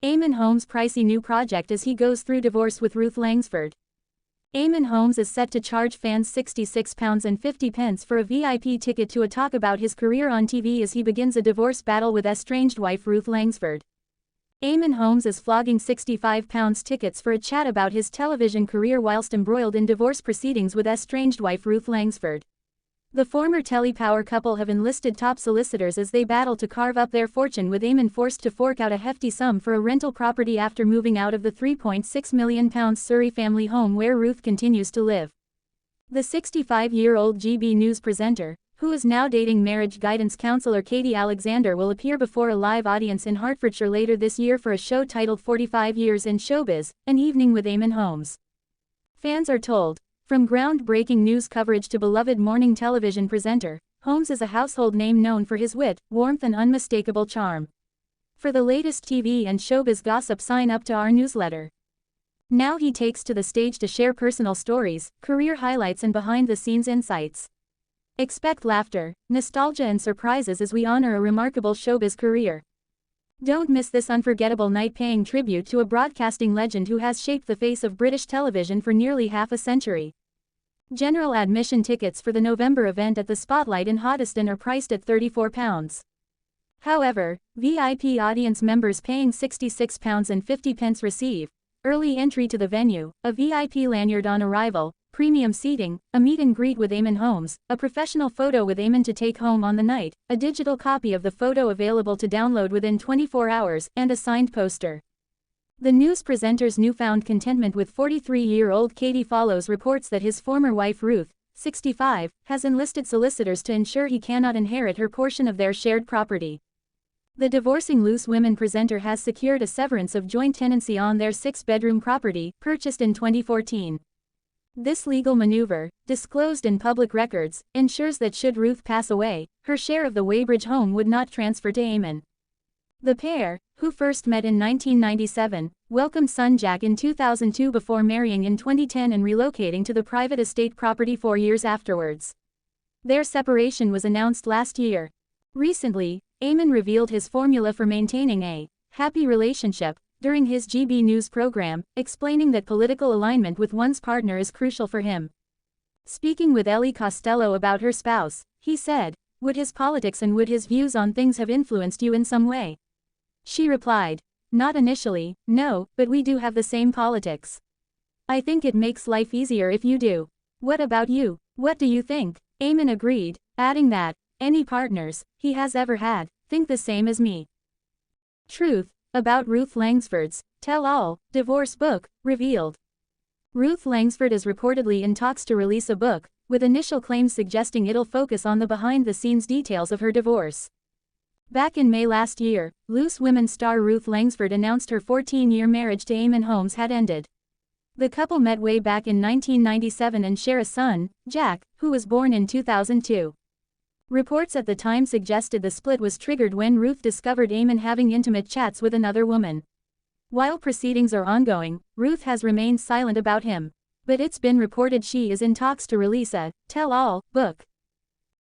Eamonn Holmes' pricey new project as he goes through divorce with Ruth Langsford. Eamonn Holmes is set to charge fans £66.50 for a VIP ticket to a talk about his career on TV as he begins a divorce battle with estranged wife Ruth Langsford. Eamonn Holmes is flogging £65 tickets for a chat about his television career whilst embroiled in divorce proceedings with estranged wife Ruth Langsford. The former telly power couple have enlisted top solicitors as they battle to carve up their fortune, with Eamonn forced to fork out a hefty sum for a rental property after moving out of the £3.6 million Surrey family home where Ruth continues to live. The 65-year-old GB News presenter, who is now dating marriage guidance counsellor Katie Alexander, will appear before a live audience in Hertfordshire later this year for a show titled 45 Years in Showbiz, an evening with Eamonn Holmes. Fans are told, from groundbreaking news coverage to beloved morning television presenter, Holmes is a household name known for his wit, warmth and unmistakable charm. For the latest TV and showbiz gossip, sign up to our newsletter. Now he takes to the stage to share personal stories, career highlights and behind-the-scenes insights. Expect laughter, nostalgia and surprises as we honor a remarkable showbiz career. Don't miss this unforgettable night paying tribute to a broadcasting legend who has shaped the face of British television for nearly half a century. General admission tickets for the November event at the Spotlight in Hoddesdon are priced at £34. However, VIP audience members paying £66.50 receive early entry to the venue, a VIP lanyard on arrival, premium seating, a meet and greet with Eamonn Holmes, a professional photo with Eamonn to take home on the night, a digital copy of the photo available to download within 24 hours, and a signed poster. The news presenter's newfound contentment with 43-year-old Katie follows reports that his former wife Ruth, 65, has enlisted solicitors to ensure he cannot inherit her portion of their shared property. The divorcing Loose Women presenter has secured a severance of joint tenancy on their 6-bedroom property, purchased in 2014. This legal maneuver, disclosed in public records, ensures that should Ruth pass away, her share of the Weybridge home would not transfer to Eamonn. The pair, who first met in 1997, welcomed son Jack in 2002 before marrying in 2010 and relocating to the private estate property 4 years afterwards. Their separation was announced last year. Recently, Eamonn revealed his formula for maintaining a happy relationship during his GB News program, explaining that political alignment with one's partner is crucial for him. Speaking with Ellie Costello about her spouse, he said, "Would his politics and would his views on things have influenced you in some way?" She replied, "Not initially, no, but we do have the same politics. I think it makes life easier if you do. What about you? What do you think?" Eamonn agreed, adding that, "Any partners he has ever had think the same as me." Truth about Ruth Langsford's tell-all divorce book revealed. Ruth Langsford is reportedly in talks to release a book, with initial claims suggesting it'll focus on the behind-the-scenes details of her divorce. Back in May last year, Loose Women star Ruth Langsford announced her 14-year marriage to Eamonn Holmes had ended. The couple met way back in 1997 and share a son, Jack, who was born in 2002. Reports at the time suggested the split was triggered when Ruth discovered Eamonn having intimate chats with another woman. While proceedings are ongoing, Ruth has remained silent about him. But it's been reported she is in talks to release a tell-all book.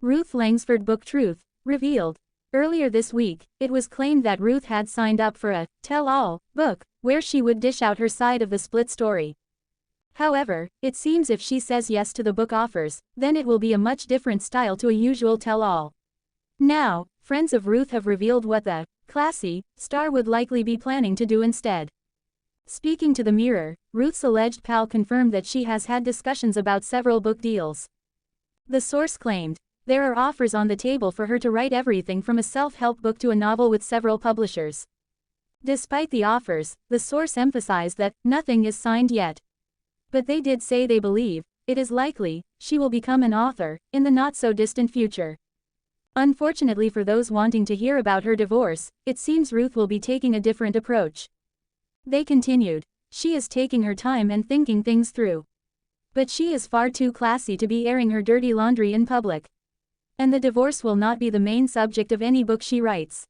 Ruth Langsford book Truth revealed. Earlier this week, it was claimed that Ruth had signed up for a tell-all book, where she would dish out her side of the split story. However, it seems if she says yes to the book offers, then it will be a much different style to a usual tell-all. Now, friends of Ruth have revealed what the classy star would likely be planning to do instead. Speaking to the Mirror, Ruth's alleged pal confirmed that she has had discussions about several book deals. The source claimed, there are offers on the table for her to write everything from a self-help book to a novel with several publishers. Despite the offers, the source emphasized that nothing is signed yet. But they did say they believe it is likely she will become an author in the not-so-distant future. Unfortunately for those wanting to hear about her divorce, it seems Ruth will be taking a different approach. They continued, she is taking her time and thinking things through. But she is far too classy to be airing her dirty laundry in public. And the divorce will not be the main subject of any book she writes.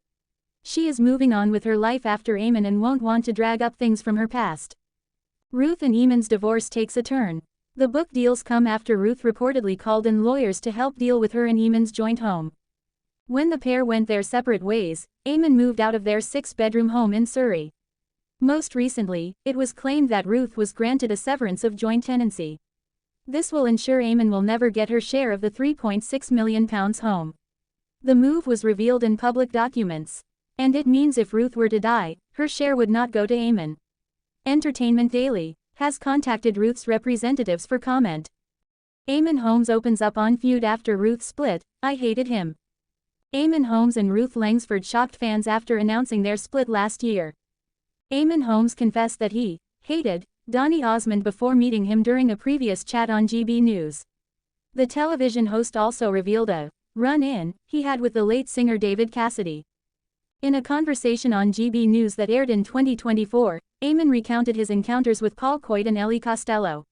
She is moving on with her life after Eamonn and won't want to drag up things from her past. Ruth and Eamonn's divorce takes a turn. The book deals come after Ruth reportedly called in lawyers to help deal with her and Eamonn's joint home. When the pair went their separate ways, Eamonn moved out of their 6-bedroom home in Surrey. Most recently, it was claimed that Ruth was granted a severance of joint tenancy. This will ensure Eamonn will never get her share of the £3.6 million home. The move was revealed in public documents. And it means if Ruth were to die, her share would not go to Eamonn. Entertainment Daily has contacted Ruth's representatives for comment. Eamonn Holmes opens up on feud after Ruth split, "I hated him." Eamonn Holmes and Ruth Langsford shocked fans after announcing their split last year. Eamonn Holmes confessed that he hated Donny Osmond before meeting him during a previous chat on GB News. The television host also revealed a run-in he had with the late singer David Cassidy. In a conversation on GB News that aired in 2024, Eamonn recounted his encounters with Paul Coit and Ellie Costello.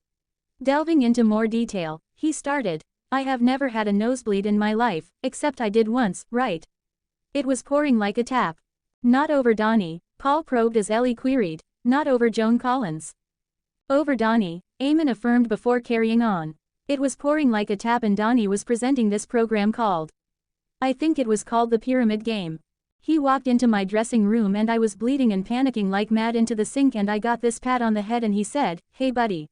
Delving into more detail, he started, "I have never had a nosebleed in my life, except I did once, right? It was pouring like a tap. Not over Donny," Paul probed as Ellie queried, "Not over Joan Collins." "Over Donny," Eamonn affirmed before carrying on. "It was pouring like a tap and Donny was presenting this program called, I think it was called The Pyramid Game. He walked into my dressing room and I was bleeding and panicking like mad into the sink and I got this pat on the head and he said, 'Hey buddy.'"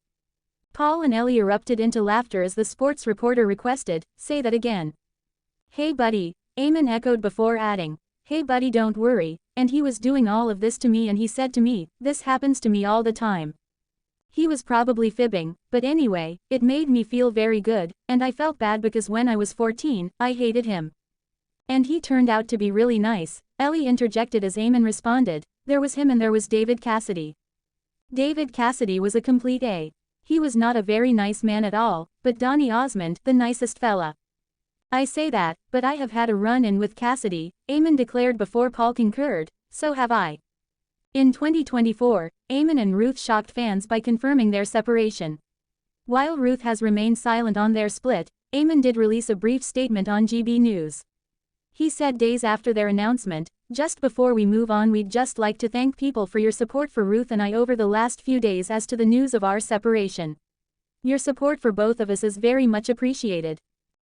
Paul and Ellie erupted into laughter as the sports reporter requested, "Say that again." "Hey buddy," Eamonn echoed before adding, "Hey buddy, don't worry, and he was doing all of this to me and he said to me, 'This happens to me all the time.'" He was probably fibbing, but anyway, it made me feel very good, and I felt bad because when I was 14, I hated him. And he turned out to be really nice, Ellie interjected as Eamonn responded, "There was him and there was David Cassidy. David Cassidy was a complete A. He was not a very nice man at all, but Donny Osmond, the nicest fella. I say that, but I have had a run-in with Cassidy," Eamonn declared before Paul concurred, "So have I." In 2024, Eamonn and Ruth shocked fans by confirming their separation. While Ruth has remained silent on their split, Eamonn did release a brief statement on GB News. He said days after their announcement, "Just before we move on, we'd just like to thank people for your support for Ruth and I over the last few days as to the news of our separation. Your support for both of us is very much appreciated.